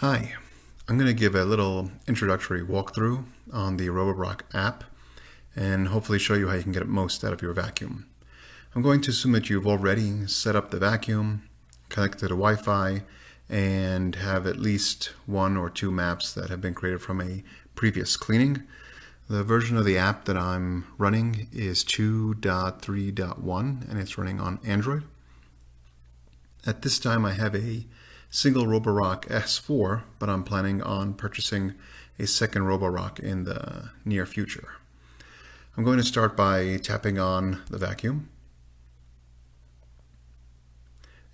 Hi, I'm going to give a little introductory walkthrough on the Roborock app and hopefully show you how you can get most out of your vacuum. I'm going to assume that you've already set up the vacuum, connected to the Wi-Fi, and have at least one or two maps that have been created from a previous cleaning. The version of the app that I'm running is 2.3.1 and it's running on Android. At this time I have a single Roborock S4, but I'm planning on purchasing a second Roborock in the near future. I'm going to start by tapping on the vacuum.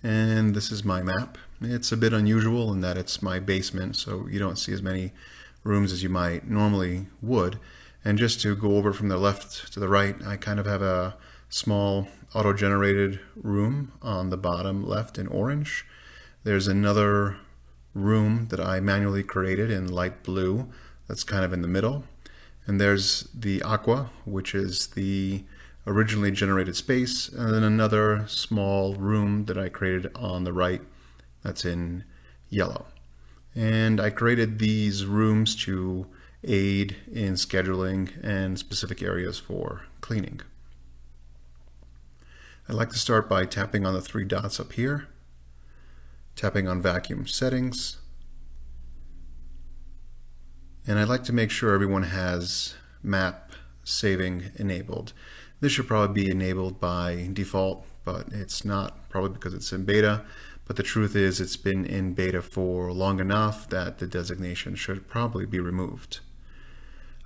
And this is my map. It's a bit unusual in that it's my basement, so you don't see as many rooms as you might normally would. And just to go over from the left to the right, I kind of have a small auto-generated room on the bottom left in orange. There's another room that I manually created in light blue that's kind of in the middle. And there's the aqua, which is the originally generated space, and then another small room that I created on the right that's in yellow. And I created these rooms to aid in scheduling and specific areas for cleaning. I'd like to start by tapping on the three dots up here, tapping on vacuum settings, and I'd like to make sure everyone has map saving enabled. This should probably be enabled by default, but it's not, probably because it's in beta. But the truth is it's been in beta for long enough that the designation should probably be removed.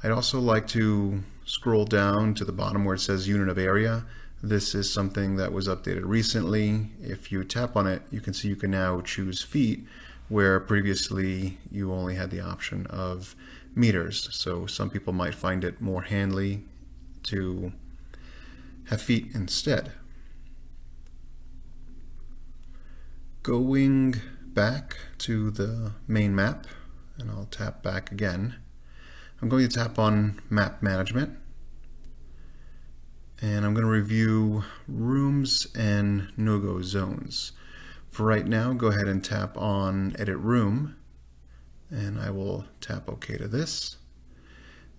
I'd also like to scroll down to the bottom where it says unit of area. This is something that was updated recently. If you tap on it, you can see you can now choose feet, where previously you only had the option of meters. So some people might find it more handy to have feet instead. Going back to the main map, and I'll tap back again, I'm going to tap on map management. And I'm going to review rooms and no-go zones. For right now, go ahead and tap on Edit Room, and I will tap OK to this.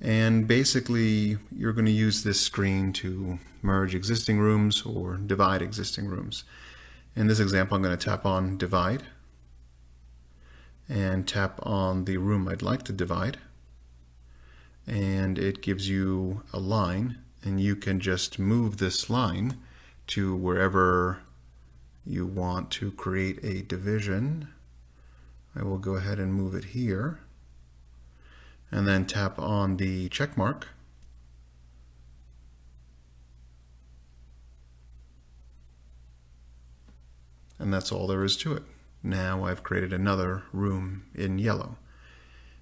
And basically, you're going to use this screen to merge existing rooms or divide existing rooms. In this example, I'm going to tap on Divide and tap on the room I'd like to divide. And it gives you a line, and you can just move this line to wherever you want to create a division. I will go ahead and move it here, and then tap on the check mark. And that's all there is to it. Now I've created another room in yellow.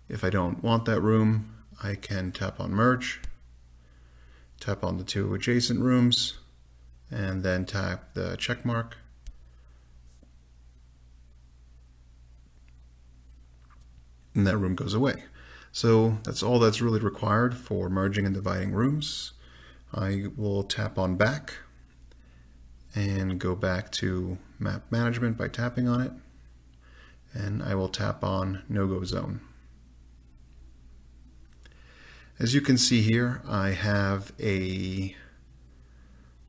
If I don't want that room, I can tap on Merge, tap on the two adjacent rooms, and then tap the check mark. And that room goes away. So that's all that's really required for merging and dividing rooms. I will tap on Back and go back to Map Management by tapping on it. And I will tap on No-Go Zone. As you can see here, I have a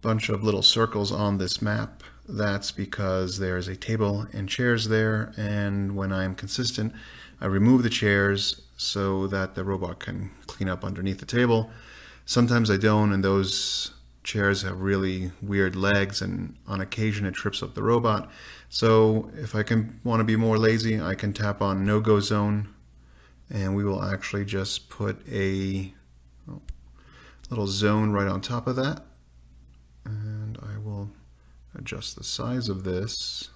bunch of little circles on this map. That's because there's a table and chairs there, and when I'm consistent, I remove the chairs so that the robot can clean up underneath the table. Sometimes I don't, and those chairs have really weird legs, and on occasion it trips up the robot. So if I want to be more lazy, I can tap on No-Go Zone, and we will actually just put a little zone right on top of that. And I will adjust the size of this.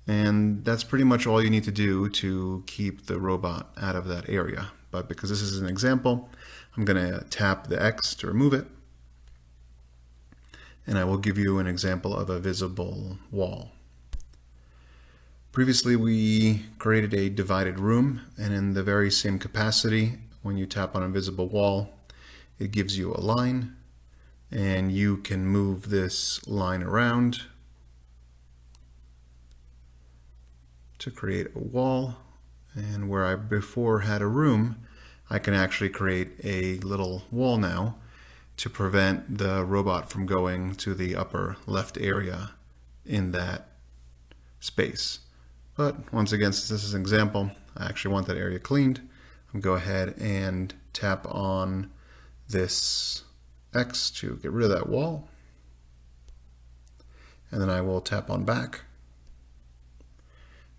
And that's pretty much all you need to do to keep the robot out of that area. But because this is an example, I'm going to tap the X to remove it. And I will give you an example of a visible wall. Previously, we created a divided room, and in the very same capacity, when you tap on a visible wall, it gives you a line, and you can move this line around to create a wall, and where I before had a room, I can actually create a little wall now to prevent the robot from going to the upper left area in that space. But once again, since this is an example, I actually want that area cleaned. I'm going to go ahead and tap on this X to get rid of that wall. And then I will tap on back.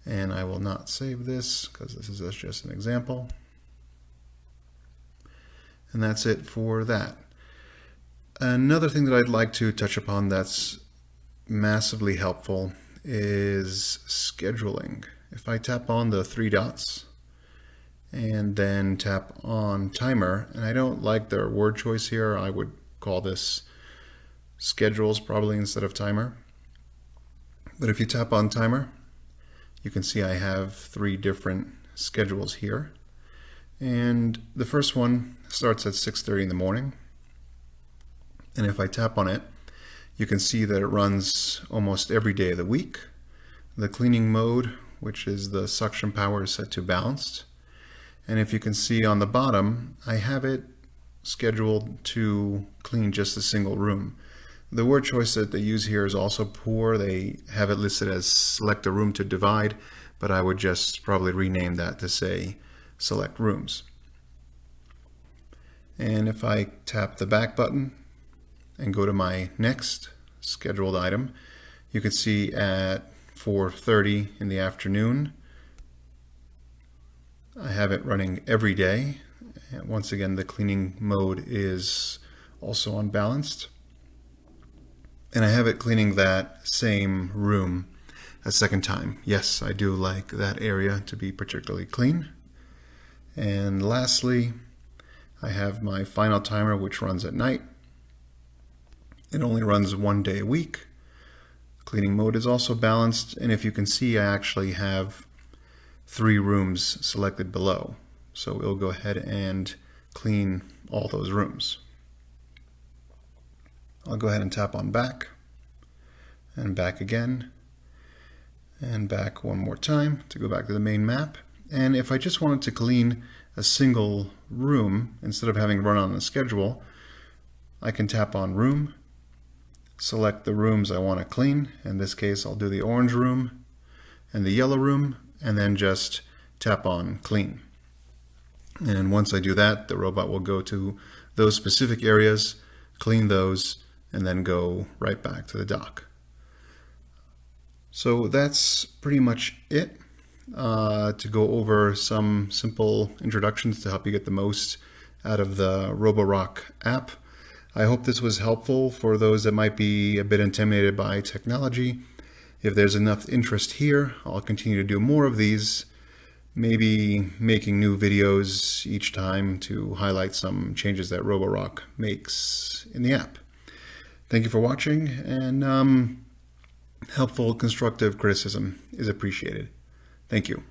And I will not save this because this is just an example. And that's it for that. Another thing that I'd like to touch upon that's massively helpful is scheduling. If I tap on the three dots and then tap on timer, and I don't like their word choice here, I would call this schedules probably instead of timer. But if you tap on timer, you can see I have three different schedules here. And the first one starts at 6:30 in the morning. And if I tap on it, you can see that it runs almost every day of the week. The cleaning mode, which is the suction power, is set to balanced. And if you can see on the bottom, I have it scheduled to clean just a single room. The word choice that they use here is also poor. They have it listed as select a room to divide, but I would just probably rename that to say select rooms. And if I tap the back button and go to my next scheduled item, you can see at 4:30 in the afternoon, I have it running every day. And once again, the cleaning mode is also unbalanced. And I have it cleaning that same room a second time. Yes, I do like that area to be particularly clean. And lastly, I have my final timer, which runs at night. It only runs one day a week. Cleaning mode is also balanced, and if you can see, I actually have three rooms selected below. So it'll go ahead and clean all those rooms. I'll go ahead and tap on back, and back again, and back one more time to go back to the main map. And if I just wanted to clean a single room, instead of having run on a schedule, I can tap on room, select the rooms I want to clean. In this case, I'll do the orange room and the yellow room, and then just tap on clean. And once I do that, the robot will go to those specific areas, clean those, and then go right back to the dock. So that's pretty much it. To go over some simple introductions to help you get the most out of the Roborock app. I hope this was helpful for those that might be a bit intimidated by technology. If there's enough interest here, I'll continue to do more of these, maybe making new videos each time to highlight some changes that Roborock makes in the app. Thank you for watching, and helpful constructive criticism is appreciated. Thank you.